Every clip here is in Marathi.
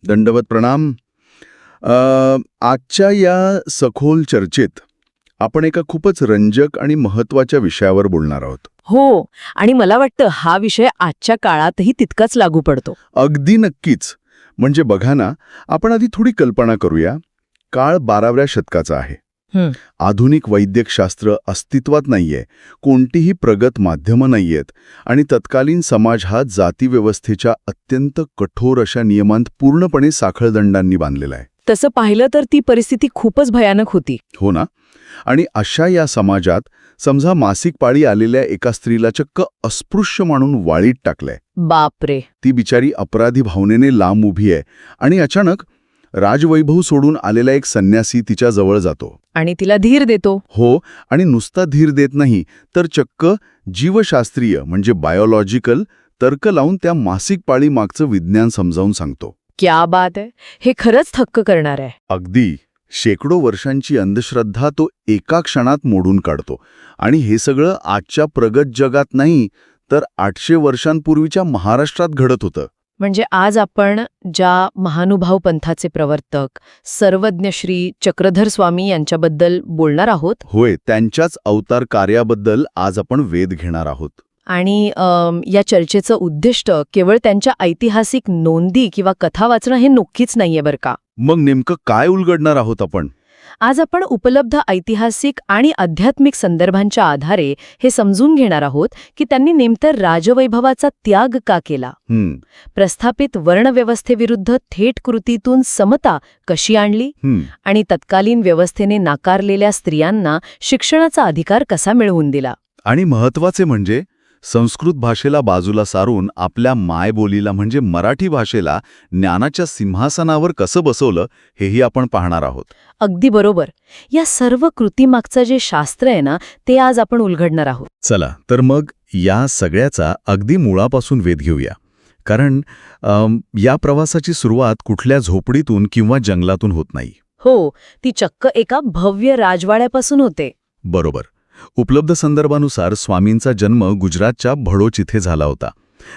दंडवत प्रणाम. अ, आजच्या या सखोल चर्चेत आपण एका खूपच रंजक आणि महत्वाच्या विषयावर बोलणार आहोत. हो, आणि मला वाटतं हा विषय आजच्या काळातही तितकाच लागू पडतो. अगदी नक्कीच. म्हणजे बघा ना, आपण आधी थोडी कल्पना करूया. काळ 12व्या शतकाचा आहे. हं. आधुनिक वैद्यकशास्त्र अस्तित्वात नाहीये, कोणतीही प्रगत माध्यमं नाहीयेत आणि तत्कालीन समाज हा जातीव्यवस्थेच्या अत्यंत कठोर अशा नियमांत पूर्णपणे साखळदंडांनी बांधलेला आहे. तसं पाहिलं तर ती परिस्थिती खूपच भयानक होती. हो ना? आणि अशा या समाजात समजा मासिक पाळी आलेल्या एका स्त्रीला चक्क अस्पृश्य म्हणून वाळीत टाकलंय. बापरे. ती बिचारी अपराधी भावनेने लांब उभी आहे आणि अचानक राजवैभव सोडून आलेला एक संन्यासी तिच्या जवळ जातो. आणि तिला धीर देतो. हो, आणि नुसता धीर देत नाही तर चक्क जीवशास्त्रीय म्हणजे बायोलॉजिकल तर्क लावून त्या मासिक पाळी मागचं विज्ञान समजावून सांगतो. क्या बात आहे. हे खरंच थक्क करणार आहे. अगदी शेकडो वर्षांची अंधश्रद्धा तो एका क्षणात मोडून काढतो. आणि हे सगळं आजच्या प्रगत जगात नाही तर 800 वर्षांपूर्वीच्या महाराष्ट्रात घडत होतं. म्हणजे आज आपण ज्या महानुभाव पंथाचे प्रवर्तक सर्वज्ञ श्री चक्रधर स्वामी यांच्याबद्दल बोलणार आहोत. होय, त्यांच्याच अवतार कार्याबद्दल आज आपण वेध घेणार आहोत. आणि या चर्चेचं उद्दिष्ट केवळ त्यांच्या ऐतिहासिक नोंदी किंवा कथा वाचणं हे नक्कीच नाहीये बरं का. मग नेमकं काय उलगडणार आहोत आपण? आज आपण उपलब्ध ऐतिहासिक आणि आध्यात्मिक संदर्भांच्या आधारे हे समजून घेणार आहोत की त्यांनी नेमकं राजवैभवाचा त्याग का केला, प्रस्थापित वर्णव्यवस्थेविरुद्ध थेट कृतीतून समता कशी आणली आणि तत्कालीन व्यवस्थेने नाकारलेल्या स्त्रियांना शिक्षणाचा अधिकार कसा मिळवून दिला. आणि महत्वाचे म्हणजे संस्कृत भाषेला बाजूला सारून आपल्या मायबोलीला म्हणजे मराठी भाषेला ज्ञानाच्या सिंहासनावर कसं बसवलं हेही आपण पाहणार आहोत. अगदी बरोबर. या सर्व कृतीमागचं जे शास्त्र आहे ना ते आज आपण उलगडणार आहोत. चला तर मग या सगळ्याचा अगदी मुळापासून वेध घेऊया. कारण या प्रवासाची सुरुवात कुठल्या झोपडीतून किंवा जंगलातून होत नाही. हो, ती चक्क एका भव्य राजवाड्यापासून होते. बरोबर. उपलब्ध संदर्भानुसार स्वामींचा जन्म गुजरातच्या भडोच इथे झाला होता.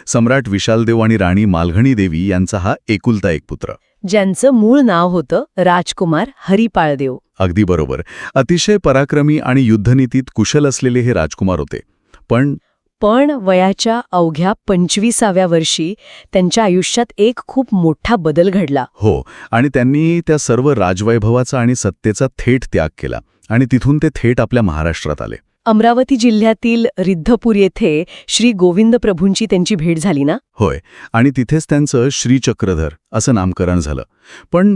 सम्राट विशालदेव आणि राणी मालघणी देवी यांचा हा एकुलता एक पुत्र, ज्यांचं मूळ नाव होतं राजकुमार हरिपाळदेव. अगदी बरोबर. अतिशय पराक्रमी आणि युद्धनीतीत कुशल असलेले हे राजकुमार होते. पण वयाच्या अवघ्या 25व्या वर्षी त्यांच्या आयुष्यात एक खूप मोठा बदल घडला. हो, आणि त्यांनी त्या सर्व राजवैभवाचा आणि सत्तेचा थेट त्याग केला आणि तिथून ते थेट आपल्या महाराष्ट्रात आले. अमरावती जिल्ह्यातील रिद्धपूर येथे श्री गोविंद प्रभूंची त्यांची भेट झाली ना. होय, आणि तिथेच त्यांचं श्री चक्रधर असं नामकरण झालं. पण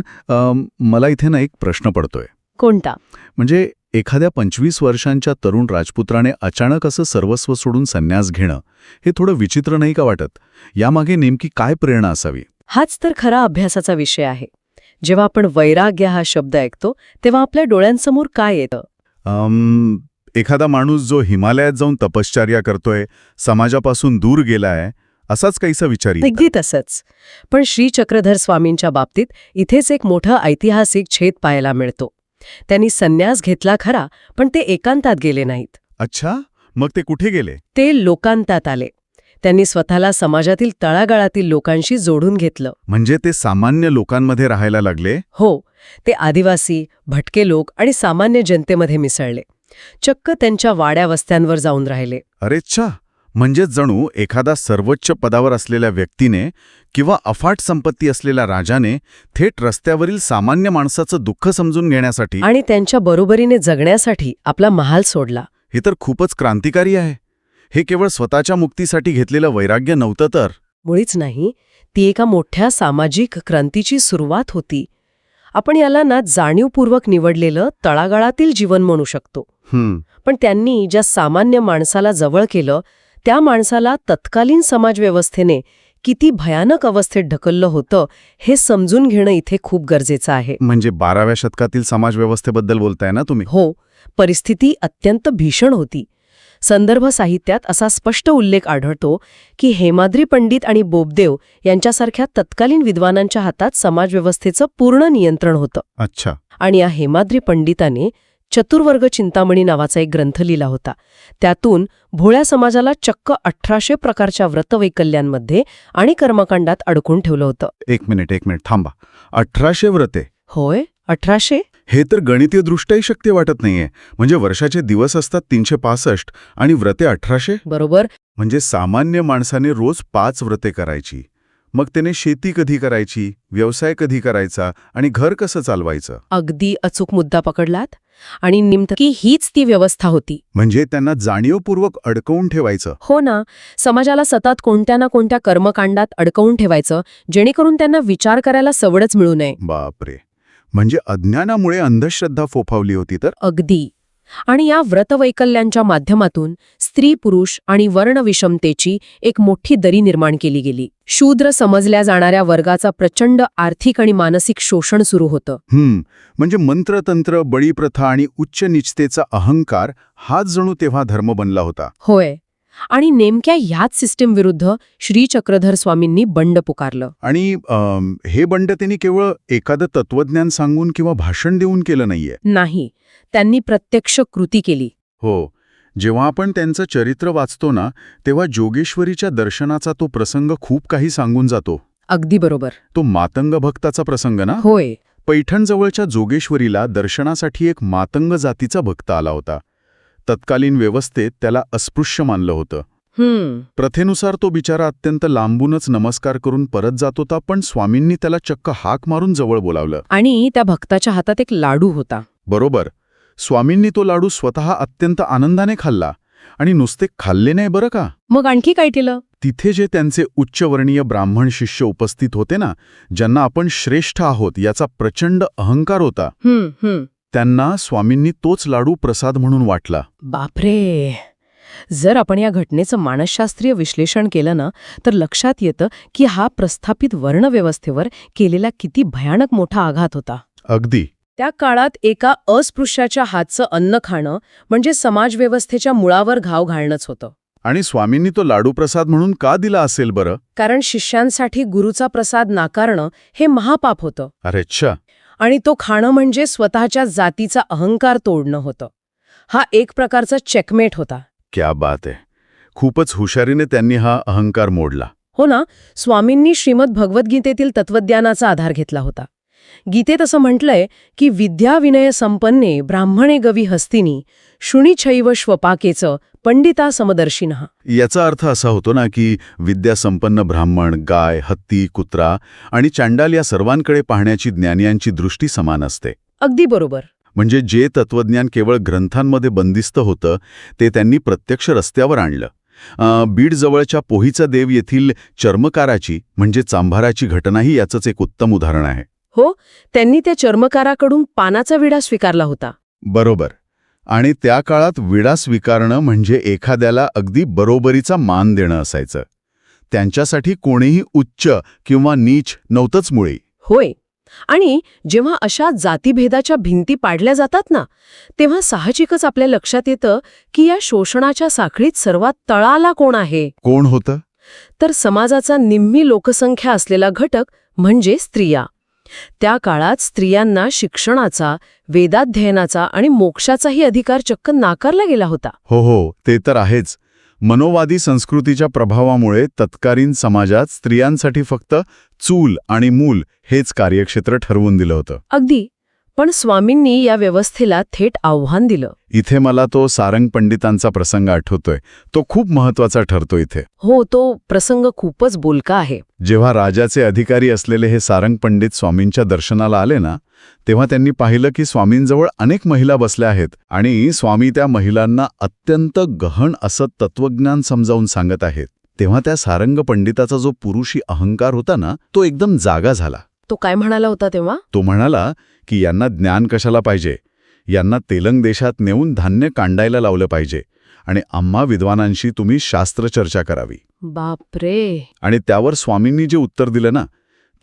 मला इथे ना एक प्रश्न पडतोय. कोणता? म्हणजे एखाद्या 25 वर्षांच्या तरुण राजपुत्राने अचानक असं सर्वस्व सोडून संन्यास घेणं हे थोडं विचित्र नाही का वाटत? यामागे नेमकी काय प्रेरणा असावी? हाच तर खरा अभ्यासाचा विषय आहे. जेव्हा आपण वैराग्य हा शब्द ऐकतो तेव्हा आपल्या डोळ्यांसमोर काय येतं? एखादा माणूस जो हिमालयात जाऊन तपश्चर्या करतोय, समाजापासून दूर गेलाय, असाच काहीसा विचार येतो. अगदी तसंच. पण श्री चक्रधर स्वामींच्या बाबतीत इथेच एक मोठं ऐतिहासिक छेद पाहायला मिळतो. त्यांनी संन्यास घेतला खरा, पण ते एकांतात गेले नाहीत. अच्छा, मग ते कुठे गेले? ते लोकांतात आले. त्यांनी स्वतःला समाजातील तळागाळातील लोकांशी जोडून घेतलं. म्हणजे ते सामान्य लोकांमध्ये राहायला लागले? हो, ते आदिवासी, भटके लोक आणि सामान्य जनतेमध्ये मिसळले. चक्क त्यांच्या वाड्या वस्त्यांवर जाऊन राहिले. अरेच्छा, म्हणजे जणू एखादा सर्वोच्च पदावर असलेल्या व्यक्तीने किंवा अफाट संपत्ती असलेल्या राजाने थेट रस्त्यावरील सामान्य माणसाचं दुःख समजून घेण्यासाठी आणि त्यांच्या बरोबरीने जगण्यासाठी आपला महाल सोडला. हे तर खूपच क्रांतिकारी आहे. हे केवळ स्वतःच्या मुक्तीसाठी घेतलेलं वैराग्य नव्हतं तर? मुळीच नाही. ती एका मोठ्या सामाजिक क्रांतीची सुरुवात होती. आपण याला ना जाणीवपूर्वक निवडलेलं तळागाळातील जीवन म्हणू शकतो. पण त्यांनी ज्या सामान्य माणसाला जवळ केलं त्या माणसाला तत्कालीन समाजव्यवस्थेने किती भयानक अवस्थेत ढकललं होतं हे समजून घेणं इथे खूप गरजेचं आहे. म्हणजे 12व्या शतकातील समाजव्यवस्थेबद्दल बोलताय ना तुम्ही? हो, परिस्थिती अत्यंत भीषण होती. संदर्भ साहित्यात असा स्पष्ट उल्लेख आढळतो की हेमाद्री पंडित आणि बोबदेव यांच्यासारख्या तत्कालीन विद्वानांच्या हातात समाजव्यवस्थेचं पूर्ण नियंत्रण होतं. अच्छा. आणि या हेमाद्री पंडिताने चतुर्वर्ग चिंतामणी नावाचा एक ग्रंथ लिहिला होता. त्यातून भोळ्या समाजाला चक्क 1800 प्रकारच्या व्रतवैकल्यांमध्ये आणि कर्मकांडात अडकून ठेवलं होतं. एक मिनिट थांबा. 1800 व्रते? होय, 1800. हे तर गणितीयदृष्ट्याही शक्य वाटत नाहीये. म्हणजे वर्षाचे दिवस असतात 365 आणि व्रते 1800? बरोबर. म्हणजे सामान्य माणसाने रोज 5 व्रते करायची. मग त्याने शेती कधी करायची, व्यवसाय कधी करायचा आणि घर कसं चालवायचं? अगदी अचूक मुद्दा पकडलात. आणि नेमकी हीच ती व्यवस्था होती. म्हणजे त्यांना जाणीवपूर्वक अडकवून ठेवायचं. हो ना. समाजाला सतत कोणत्या ना कोणत्या कर्मकांडात अडकवून ठेवायचं, जेणेकरून त्यांना विचार करायला सवडच मिळू नये. बापरे. म्हणजे अज्ञानामुळे अंधश्रद्धा फोफावली होती तर? अगदी. आणि या व्रतवैकल्यांच्या माध्यमातून स्त्री पुरुष आणि वर्ण विषमतेची एक मोठी दरी निर्माण केली गेली. शूद्र समजल्या जाणाऱ्या वर्गाचा प्रचंड आर्थिक आणि मानसिक शोषण सुरू होतं. म्हणजे मंत्रतंत्र, बळीप्रथा आणि उच्च निचतेचा अहंकार हाच जणू तेव्हा धर्म बनला होता. होय. आणि नेमक्या ह्याच सिस्टीम विरुद्ध श्री चक्रधर स्वामींनी बंड पुकारलं. आणि हे बंड त्यांनी केवळ एखादं तत्वज्ञान सांगून किंवा भाषण देऊन केलं नाहीये. नाही, त्यांनी प्रत्यक्ष कृती केली. हो. जेव्हा आपण त्यांचं चरित्र वाचतो ना, तेव्हा जोगेश्वरीच्या दर्शनाचा तो प्रसंग खूप काही सांगून जातो. अगदी बरोबर. तो मातंग भक्ताचा प्रसंग ना? होय. पैठणजवळच्या जोगेश्वरीला दर्शनासाठी एक मातंग जातीचा भक्त आला होता. तत्कालीन व्यवस्थेत त्याला अस्पृश्य मानलं होतं. प्रथेनुसार तो बिचारा अत्यंत लांबूनच नमस्कार करून परत जात होता, पण स्वामींनी त्याला चक्क हाक मारून जवळ बोलावलं. आणि त्या भक्ताच्या हातात एक लाडू होता. बरोबर. स्वामींनी तो लाडू स्वतः अत्यंत आनंदाने खाल्ला. आणि नुसते खाल्ले नाही बरं का. मग आणखी काय केलं? तिथे जे त्यांचे उच्चवर्णीय ब्राह्मण शिष्य उपस्थित होते ना, ज्यांना आपण श्रेष्ठ आहोत याचा प्रचंड अहंकार होता, त्यांना स्वामींनी तोच लाडू प्रसाद म्हणून वाटला. बापरे. जर आपण या घटनेचं मानसशास्त्रीय विश्लेषण केलं ना, तर लक्षात येतं की हा प्रस्थापित वर्णव्यवस्थेवर केलेला किती भयानक मोठा आघात होता. अगदी. त्या काळात एका अस्पृश्याच्या हातचं अन्न खाणं म्हणजे समाजव्यवस्थेच्या मुळावर घाव घालणंच होतं. आणि स्वामींनी तो लाडू प्रसाद म्हणून का दिला असेल बरं? कारण शिष्यांसाठी गुरुचा प्रसाद नाकारणं हे महापाप होतं. अरे अच्छा. आणि तो खाणं म्हणजे स्वतःच्या जातीचा अहंकार तोडणं होतं. हा एक प्रकारचा चेकमेट होता. क्या बात आहे. खूपच हुशारीने त्यांनी हा अहंकार मोडला. हो ना. स्वामींनी श्रीमद भगवद्गीतेतील तत्वज्ञानाचा आधार घेतला होता. गीतेत असं म्हटलंय की विद्या विनय संपन्ने ब्राह्मणे गवी हस्तिनी शुणीछैव श्वपाकेचं पंडिता समदर्शिनः. याचा अर्थ असा होतो ना की विद्यासंपन्न ब्राह्मण, गाय, हत्ती, कुत्रा आणि चांडाल या सर्वांकडे पाहण्याची ज्ञानियांची दृष्टी समान असते. अगदी बरोबर. म्हणजे जे तत्वज्ञान केवळ ग्रंथांमध्ये बंदिस्त होतं ते त्यांनी प्रत्यक्ष रस्त्यावर आणलं. बीडजवळच्या पोहीचा देव येथील चर्मकाराची म्हणजे चांभाराची घटनाही याचंच एक उत्तम उदाहरण आहे. हो. त्यांनी त्या चर्मकाराकडून पानाचा विडा स्वीकारला होता. बरोबर. आणि त्या काळात विडा स्वीकारणं म्हणजे एखाद्याला अगदी बरोबरीचा मान देणं असायचं. त्यांच्यासाठी कोणीही उच्च किंवा नीच नव्हतंच मुळी. होय. आणि जेव्हा अशा जातीभेदाच्या भिंती पाडल्या जातात ना, तेव्हा साहजिकच आपल्या लक्षात येतं की या शोषणाच्या साखळीत सर्वात तळाला कोण आहे? कोण होतं? तर समाजाचा निम्मी लोकसंख्या असलेला घटक म्हणजे स्त्रिया. त्या काळात स्त्रियांना शिक्षणाचा, वेदाध्ययनाचा आणि मोक्षाचाही अधिकार चक्क नाकारला गेला होता. हो, ते तर आहेच. मनोवादी संस्कृतीच्या प्रभावामुळे तत्कालीन समाजात स्त्रियांसाठी फक्त चूल आणि मूल हेच कार्यक्षेत्र ठरवून दिलं होतं. अगदी. पण स्वामींनी या व्यवस्थेला थेट आव्हान दिलं. इथे मला तो सारंग पंडितांचा प्रसंग आठवतोय. तो खूप महत्वाचा ठरतो इथे. हो, तो प्रसंग खूपच बोलका आहे. जेव्हा राजाचे अधिकारी असलेले हे सारंग पंडित स्वामींच्या दर्शनाला आले ना, तेव्हा त्यांनी पाहिलं की स्वामींजवळ अनेक महिला बसल्या आहेत आणि स्वामी त्या महिलांना अत्यंत गहन असं तत्वज्ञान समजावून सांगत आहेत. तेव्हा त्या सारंग पंडिताचा जो पुरुषी अहंकार होता ना, तो एकदम जागा झाला. तो काय म्हणाला होता तेव्हा? तो म्हणाला की यांना ज्ञान कशाला पाहिजे, यांना तेलंग देशात नेऊन धान्य कांडायला लावलं पाहिजे आणि आम्हा विद्वानांशी तुम्ही शास्त्रचर्चा करावी. बापरे. आणि त्यावर स्वामींनी जे उत्तर दिलं ना,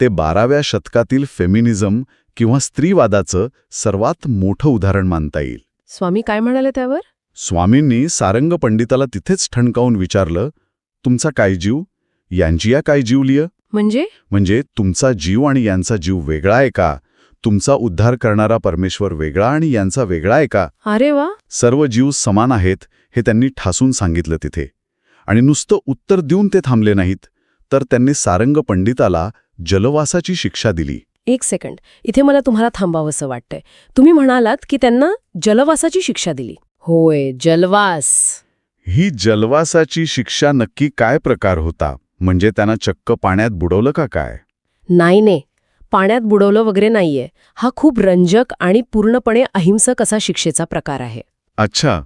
ते 12व्या शतकातील फेमिनिझम किंवा स्त्रीवादाचं सर्वात मोठं उदाहरण मानता येईल. स्वामी काय म्हणाले त्यावर? स्वामींनी सारंग पंडिताला तिथेच ठणकावून विचारलं, तुमचा काय जीव, यांची या काय जीव लिय? म्हणजे तुमचा जीव आणि यांचा जीव वेगळा आहे का? तुमचा उद्धार करणारा परमेश्वर वेगळा आणि यांचा वेगळा आहे का? अरे वा. सर्व जीव समान आहेत हे त्यांनी ठासून सांगितलं तिथे. आणि नुसतं उत्तर देऊन ते थांबले नाहीत, तर त्यांनी सारंग पंडिताला जलवासाची शिक्षा दिली. एक सेकंड, इथे मला तुम्हाला थांबावंसं वाटतंय. तुम्ही म्हणालात की त्यांना जलवासाची शिक्षा दिली. होय, जलवास. ही जलवासाची शिक्षा नक्की काय प्रकार होता? म्हणजे त्यांना चक्क पाण्यात बुडवलं का काय? नाही, पाण्यात बुडवलं वगैरे नाहीये. हा खूप रंजक आणि पूर्णपणे अहिंसक असा शिक्षेचा प्रकार आहे. अच्छा,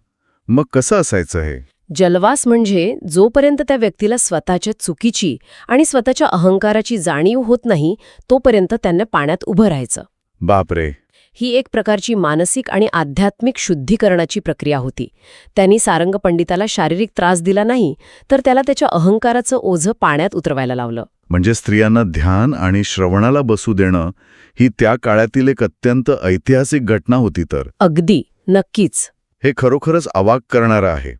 मग कसं असायचं हे? जलवास म्हणजे जोपर्यंत त्या व्यक्तीला स्वतःच्या चुकीची आणि स्वतःच्या अहंकाराची जाणीव होत नाही, तोपर्यंत त्यांना पाण्यात उभं राहायचं. बापरे. ही एक प्रकारची मानसिक आणि आध्यात्मिक शुद्धीकरणाची प्रक्रिया होती. त्यांनी सारंग पंडिताला शारीरिक त्रास दिला नाही, तर त्याला त्याच्या अहंकाराचं ओझं पाण्यात उतरवायला लावलं. म्हणजे स्त्रियांना ध्यान आणि श्रवणाला बसू देणं ही त्या काळातील एक अत्यंत ऐतिहासिक घटना होती. तर अगदी, नक्कीच. हे खरोखरच अवाक करणारं आहे.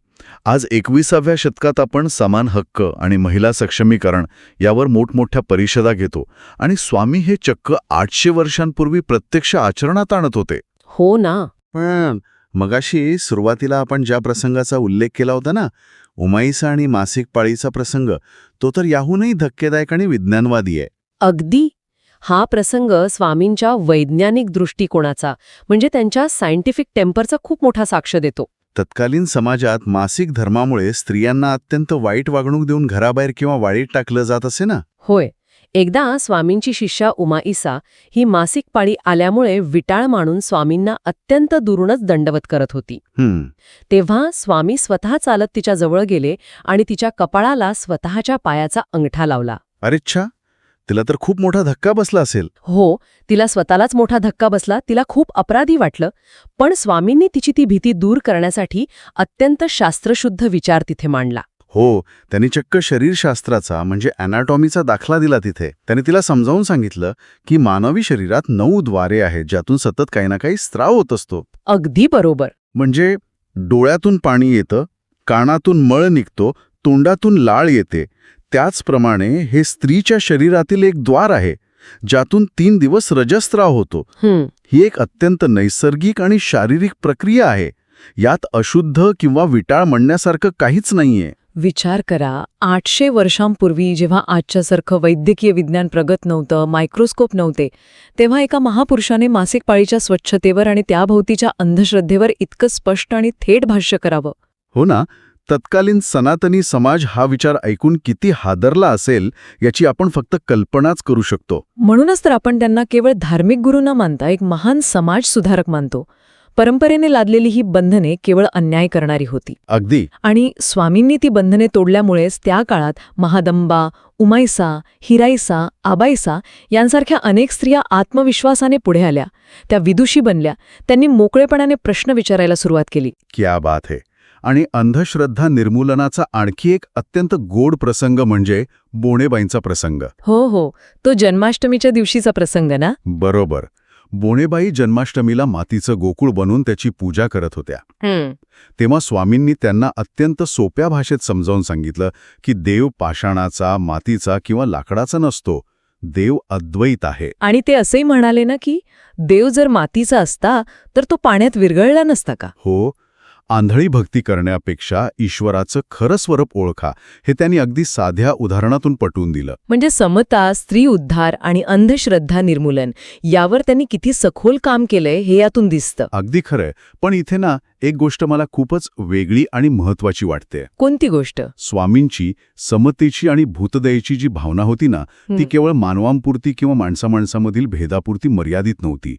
आज 21व्या शतकात आपण समान हक्क आणि महिला सक्षमीकरण यावर मोठमोठ्या परिषदा घेतो, आणि स्वामी हे चक्क 800 वर्षांपूर्वी प्रत्यक्ष आचरणात आणत होते. हो ना. पण मगाशी सुरुवातीला आपण ज्या प्रसंगाचा उल्लेख केला होता ना, उमाईसा आणि मासिक पाळीचा प्रसंग, तो तर याहूनही धक्केदायक आणि विज्ञानवादी आहे. अगदी. हा प्रसंग स्वामींच्या वैज्ञानिक दृष्टिकोनाचा, म्हणजे त्यांच्या सायंटिफिक टेम्परचा खूप मोठा साक्ष देतो. तत्कालीन समाजात मासिक धर्मामुळे स्त्रियांना अत्यंत वाईट वागणूक देऊन घराबाहेर किंवा वाळीत टाकलं जात असे ना. होय. एकदा स्वामींची शिष्या उमाईसा ही मासिक पाळी आल्यामुळे विटाळ मानून स्वामींना अत्यंत दुरूनच दंडवत करत होती. तेव्हा स्वामी स्वतः चालत तिच्या जवळ गेले आणि तिच्या कपाळाला स्वतःच्या पायाचा अंगठा लावला. अरेच्छा, तिला तर खूप मोठा धक्का बसला असेल. हो, तिला स्वतःलाच मोठा धक्का बसला. तिला खूप अपराधी वाटलं. पण स्वामींनी तिची ती भीती दूर करण्यासाठी अत्यंत शास्त्रशुद्ध विचार तिथे मांडला. हो, त्यांनी चक्क शरीरशास्त्राचा म्हणजे अॅनाटॉमीचा दाखला दिला तिथे. त्यांनी तिला समजावून सांगितलं की मानवी शरीरात 9 द्वारे आहेत, ज्यातून सतत काही ना काही स्त्राव होत असतो. अगदी बरोबर. म्हणजे डोळ्यातून पाणी येतं, कानातून मळ निघतो, तोंडातून लाळ येते. त्याचप्रमाणे हे स्त्रीच्या शरीरातील एक द्वार आहे, ज्यातून 3 दिवस रजस्त्राव होतो. ही एक अत्यंत नैसर्गिक आणि शारीरिक प्रक्रिया आहे. यात अशुद्ध किंवा विटाळ म्हणण्यासारखं काहीच नाहीये. विचार करा, 800 वर्षांपूर्वी जेव्हा आजच्यासारखं वैद्यकीय विज्ञान प्रगत नव्हतं, मायक्रोस्कोप नव्हते, तेव्हा एका महापुरुषाने मासिक पाळीच्या स्वच्छतेवर आणि त्याभोवतीच्या अंधश्रद्धेवर इतकं स्पष्ट आणि थेट भाष्य करावं. हो ना. तत्कालीन सनातनी समाज हा विचार ऐकून किती हादरला असेल याची आपण फक्त कल्पनाच करू शकतो. म्हणूनच तर आपण त्यांना केवळ धार्मिक गुरु न मानता एक महान समाज सुधारक मानतो. परंपरेने लादलेली ही बंधने केवळ अन्याय करणारी होती. अगदी. आणि स्वामींनी ती बंधने तोडल्यामुळेच त्या काळात महादंबा, उमाईसा, हिराईसा, आबाईसा यांसारख्या अनेक स्त्रिया आत्मविश्वासाने पुढे आल्या. त्या विदुषी बनल्या. त्यांनी मोकळेपणाने प्रश्न विचारायला सुरुवात केली. क्या बात है. आणि अंधश्रद्धा निर्मूलनाचा आणखी एक अत्यंत गोड प्रसंग म्हणजे बोणेबाईंचा प्रसंग. हो, तो जन्माष्टमीच्या दिवशीचा प्रसंग ना. बरोबर. बोणेबाई जन्माष्टमीला मातीचं गोकुळ बनवून त्याची पूजा करत होत्या. तेव्हा स्वामींनी त्यांना अत्यंत सोप्या भाषेत समजावून सांगितलं की देव पाषाणाचा, मातीचा किंवा लाकडाचा नसतो. देव अद्वैत आहे. आणि ते असंही म्हणाले ना की देव जर मातीचा असता तर तो पाण्यात विरघळला नसता का. हो. आंधळी भक्ती करण्यापेक्षा ईश्वराचं खरं स्वरूप ओळखा, हे त्यांनी अगदी साध्या उदाहरणातून पटवून दिलं. म्हणजे समता, स्त्री उद्धार आणि अंधश्रद्धा निर्मूलन यावर त्यांनी किती सखोल काम केलंय हे यातून दिसतं. अगदी खरंय. पण इथे ना एक गोष्ट मला खूपच वेगळी आणि महत्वाची वाटते. कोणती गोष्ट? स्वामींची समतेची आणि भूतदयेची जी भावना होती ना, ती केवळ मानवांपुरती किंवा माणसामाणसामधील भेदापुरती मर्यादित नव्हती.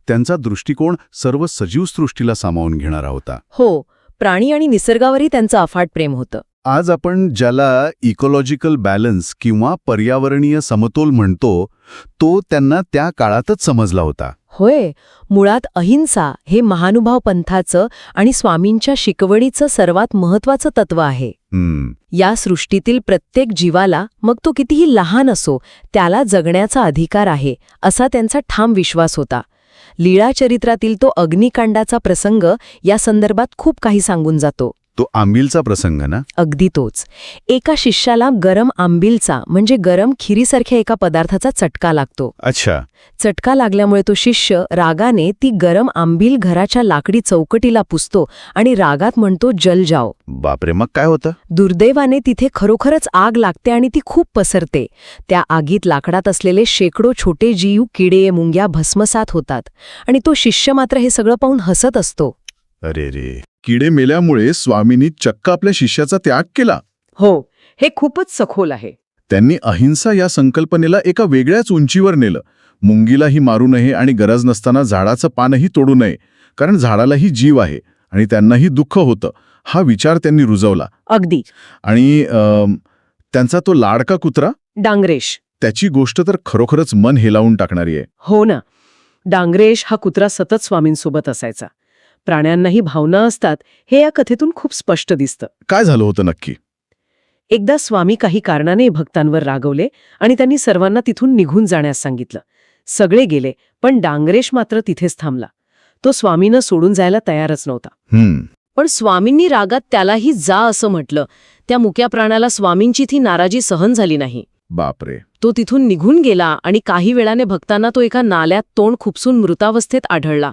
त्यांचा दृष्टिकोन सर्व सजीव सृष्टीला सामावून घेणारा होता. हो, प्राणी आणि निसर्गावरही त्यांचं अफाट प्रेम होतं. आज आपण ज्याला इकोलॉजिकल बॅलन्स किंवा पर्यावरणीय समतोल म्हणतो, तो त्यांना त्या काळातच समजला होता. होय, मुळात अहिंसा हे महानुभाव पंथाचं आणि स्वामींच्या शिकवणीचं सर्वात महत्वाचं तत्व आहे. या सृष्टीतील प्रत्येक जीवाला, मग तो कितीही लहान असो, त्याला जगण्याचा अधिकार आहे, असा त्यांचा ठाम विश्वास होता. लीळा चरित्रातील तो अग्निकांडाचा प्रसंग या संदर्भात खूप काही सांगून जातो. तो आंबीलचा प्रसंग ना? अगदी तोच. एका शिष्याला गरम आंबीलचा म्हणजे गरम खिरीसारख्या एका पदार्थाचा चटका लागतो. अच्छा. चटका लागल्यामुळे तो शिष्य रागाने ती गरम आंबील घराच्या लाकडी चौकटीला पुसतो आणि रागात म्हणतो, जल जाओ. बापरे, मग काय होतं? दुर्दैवाने तिथे खरोखरच आग लागते आणि ती खूप पसरते. त्या आगीत लाकडात असलेले शेकडो छोटे जीव, किडे, मुंग्या भस्मसात होतात. आणि तो शिष्य मात्र हे सगळं पाहून हसत असतो. अरे रे, किडे मेल्यामुळे स्वामींनी चक्क आपल्या शिष्याचा त्याग केला. हो, हे खूपच सखोल आहे. त्यांनी अहिंसा या संकल्पनेला एका वेगळ्याच उंचीवर नेलं. मुंगीलाही मारू नये आणि गरज नसताना झाडाचं पानही तोडू नये, कारण झाडालाही जीव आहे आणि त्यांनाही दुःख होतं, हा विचार त्यांनी रुजवला. अगदी. आणि त्यांचा तो लाडका कुत्रा, डांगरेश. त्याची गोष्ट तर खरोखरच मन हेलावून टाकणारी आहे. हो ना. डांगरेश हा कुत्रा सतत स्वामींसोबत असायचा. प्राण्यांनाही भावना असतात हे या कथेतून खूप स्पष्ट दिसतं. काय झालं होतं नक्की? एकदा स्वामी काही कारणाने भक्तांवर रागवले आणि त्यांनी सर्वांना तिथून निघून जाण्यास सांगितलं. सगळे गेले, पण डांगरेश मात्र तिथेच थांबला. तो स्वामींना सोडून जायला तयारच नव्हता. पण स्वामींनी रागात त्यालाही जा असं म्हटलं. त्या मुक्या प्राण्याला स्वामींची ती नाराजी सहन झाली नाही. बापरे. तो तिथून निघून गेला आणि काही वेळाने भक्तांना तो एका नाल्यात तोंड खुपसून मृतावस्थेत आढळला.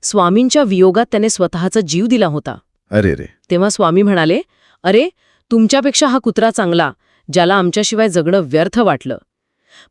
स्वामींच्या वियोगात त्याने स्वतःचा जीव दिला होता. अरे रे. तेव्हा स्वामी म्हणाले, अरे, तुमच्यापेक्षा हा कुत्रा चांगला, ज्याला आमच्याशिवाय जगणं व्यर्थ वाटलं.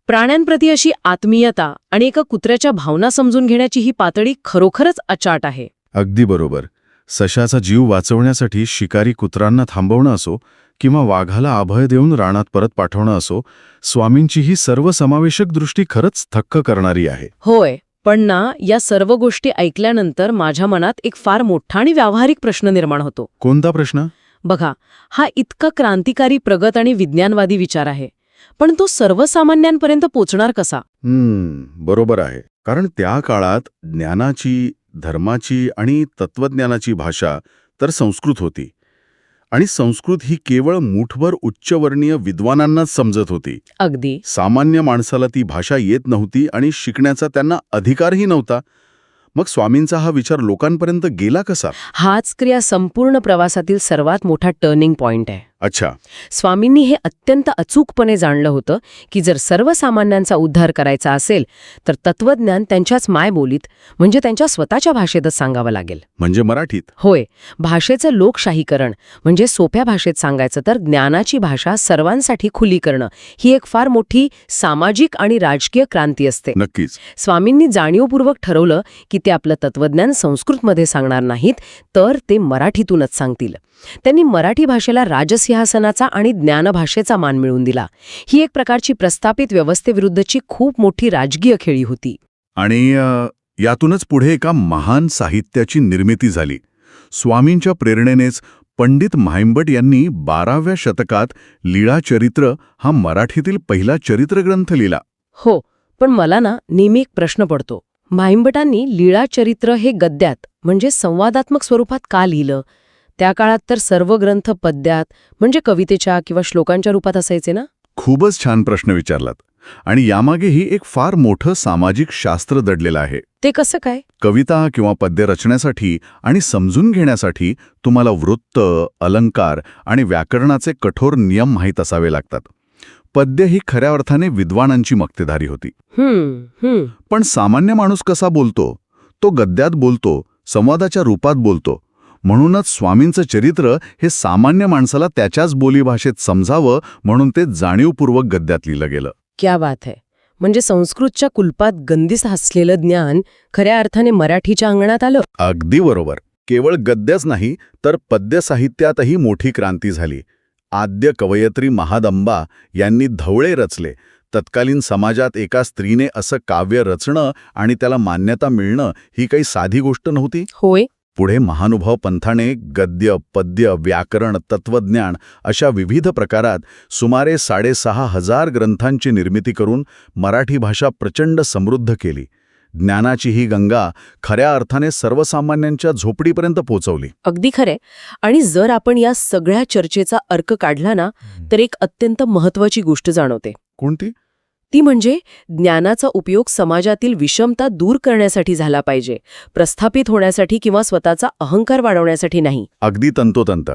प्राण्यांप्रती अशी आत्मीयता आणि एका कुत्र्याच्या भावना समजून घेण्याची ही पातळी खरोखरच अचाट आहे. अगदी बरोबर. सशाचा जीव वाचवण्यासाठी शिकारी कुत्रांना थांबवणं असो किंवा वाघाला अभय देऊन रानात परत पाठवणं असो, स्वामींची ही सर्वसमावेशक दृष्टी खरंच थक्क करणारी आहे. होय, पण ना, या सर्व गोष्टी ऐकल्यानंतर माझ्या मनात एक फार मोठा आणि व्यावहारिक प्रश्न निर्माण होतो. कोणता प्रश्न? बघा, हा इतका क्रांतिकारी, प्रगत आणि विज्ञानवादी विचार आहे, पण तो सर्वसामान्यांपर्यंत पोचणार कसा? बरोबर आहे. कारण त्या काळात ज्ञानाची, धर्माची आणि तत्वज्ञानाची भाषा तर संस्कृत होती. आणि संस्कृत ही केवळ मूठभर उच्चवर्णीय विद्वानांनाच समजत होती. अगदी. सामान्य माणसाला ती भाषा येत नव्हती आणि शिकण्याचा त्यांना अधिकारही नव्हता. मग स्वामींचा हा विचार लोकांपर्यंत गेला कसा? हाच क्रिया संपूर्ण प्रवासातील सर्वात मोठा टर्निंग पॉइंट आहे. अच्छा. स्वामींनी हे अत्यंत अचूकपणे जाणलं होतं की जर सर्वसामान्यांचा उद्धार करायचा असेल तर तत्वज्ञान त्यांच्याच मायबोलीत म्हणजे त्यांच्या स्वतःच्या भाषेतच सांगावं लागेल. म्हणजे मराठीत? होय. भाषेचं लोकशाहीकरण म्हणजे सोप्या भाषेत सांगायचं तर ज्ञानाची भाषा सर्वांसाठी खुली करणं ही एक फार मोठी सामाजिक आणि राजकीय क्रांती असते. नक्कीच. स्वामींनी जाणीवपूर्वक ठरवलं की ते आपलं तत्वज्ञान संस्कृतमध्ये सांगणार नाहीत, तर ते मराठीतूनच सांगतील. त्यांनी मराठी भाषेला राजसिंहासनाचा आणि ज्ञानभाषेचा मान मिळवून दिला. ही एक प्रकारची प्रस्थापित व्यवस्थेविरुद्धची खूप मोठी राजकीय खेळी होती. आणि यातूनच पुढे एका महान साहित्याची निर्मिती झाली. स्वामींच्या प्रेरणेनेच पंडित म्हाइंबट यांनी 12व्या शतकात लीळाचरित्र हा मराठीतील पहिला चरित्रग्रंथ लिहिला. हो, पण मला ना नेहमी एक प्रश्न पडतो. म्हाइंबटांनी लीळाचरित्र हे गद्यात म्हणजे संवादात्मक स्वरूपात का लिहिलं? त्या काळात तर सर्व ग्रंथ पद्यात म्हणजे कवितेच्या किंवा श्लोकांच्या रूपात असायचे ना? खूपच छान प्रश्न विचारलात. आणि यामागेही एक फार मोठं सामाजिक शास्त्र दडलेलं आहे. ते कसं काय? कविता किंवा पद्य रचण्यासाठी आणि समजून घेण्यासाठी तुम्हाला वृत्त, अलंकार आणि व्याकरणाचे कठोर नियम माहीत असावे लागतात. पद्य ही खऱ्या अर्थाने विद्वानांची मक्तेदारी होती. पण सामान्य माणूस कसा बोलतो? तो गद्यात बोलतो, संवादाच्या रूपात बोलतो. म्हणूनच स्वामींचं चरित्र हे सामान्य माणसाला त्याच्याच बोलीभाषेत समजावं म्हणून ते जाणीवपूर्वक गद्यात लिहिलं गेलं. क्या बात है. म्हणजे संस्कृतच्या कुलपात गंदीस हसलेलं ज्ञान खऱ्या अर्थाने मराठीच्या अंगणात आलं. अगदी बरोबर. केवळ गद्यच नाही तर पद्य साहित्यातही मोठी क्रांती झाली. आद्य कवयित्री महादंबा यांनी धवळे रचले. तत्कालीन समाजात एका स्त्रीने असं काव्य रचणं आणि त्याला मान्यता मिळणं ही काही साधी गोष्ट नव्हती. होय. पुढे महानुभाव पंथाने गद्य, पद्य, व्याकरण, तत्वज्ञान अशा विविध प्रकारात सुमारे 6,500 ग्रंथांची निर्मिती करून मराठी भाषा प्रचंड समृद्ध केली. ज्ञानाची ही गंगा खऱ्या अर्थाने सर्वसामान्यांच्या झोपडीपर्यंत पोहोचवली. अगदी खरे. आणि जर आपण या सगळ्या चर्चेचा अर्क काढला ना तर एक अत्यंत महत्वाची गोष्ट जाणवते. कोणती? ती म्हणजे ज्ञानाचा उपयोग समाजातील विषमता दूर करण्यासाठी झाला पाहिजे, प्रस्थापित होण्यासाठी किंवा स्वतःचा अहंकार वाढवण्यासाठी नाही. अगदी तंतोतंत.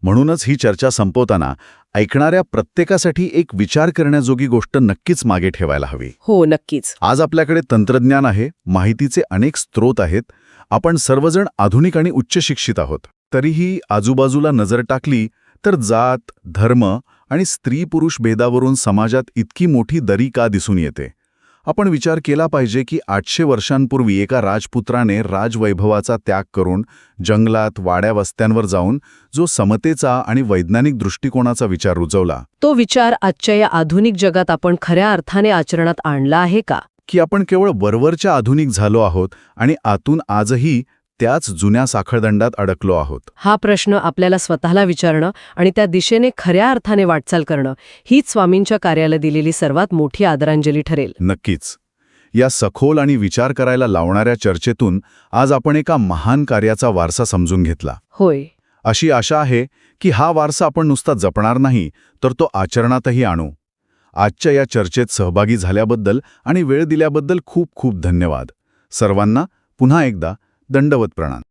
म्हणूनच ही चर्चा संपवताना ऐकणाऱ्या प्रत्येकासाठी एक विचार करण्याजोगी गोष्ट नक्कीच मागे ठेवायला हवी. हो, नक्कीच. आज आपल्याकडे तंत्रज्ञान आहे, माहितीचे अनेक स्रोत आहेत, आपण सर्वजण आधुनिक आणि उच्च शिक्षित आहोत. तरीही आजूबाजूला नजर टाकली तर जात, धर्म आणि स्त्री-पुरुष भेदावरून समाजात इतकी मोठी दरी का दिसून येते? आपण विचार केला पाहिजे की 800 वर्षांपूर्वी एका राजपुत्राने राजवैभवाचा त्याग करून जंगलात, वाड्या वस्त्यांवर जाऊन जो समतेचा आणि वैज्ञानिक दृष्टिकोनाचा विचार रुजवला, तो विचार आजच्या या आधुनिक जगात आपण खऱ्या अर्थाने आचरणात आणला आहे का? की आपण केवळ वरवरच्या आधुनिक झालो आहोत आणि आतून आजही त्याच जुन्या साखळदंडात अडकलो आहोत? हा प्रश्न आपल्याला स्वतःला विचारणं आणि त्या दिशेने खऱ्या अर्थाने वाटचाल करणं हीच स्वामींच्या कार्याला दिलेली सर्वात मोठी आदरांजली ठरेल. नक्कीच. या सखोल आणि विचार करायला लावणाऱ्या चर्चेतून आज आपण एका महान कार्याचा वारसा समजून घेतला. होय. अशी आशा आहे की हा वारसा आपण नुसता जपणार नाही, तर तो आचरणातही आणू. आजच्या या चर्चेत सहभागी झाल्याबद्दल आणि वेळ दिल्याबद्दल खूप खूप धन्यवाद. सर्वांना पुन्हा एकदा दंडवत प्रणाम.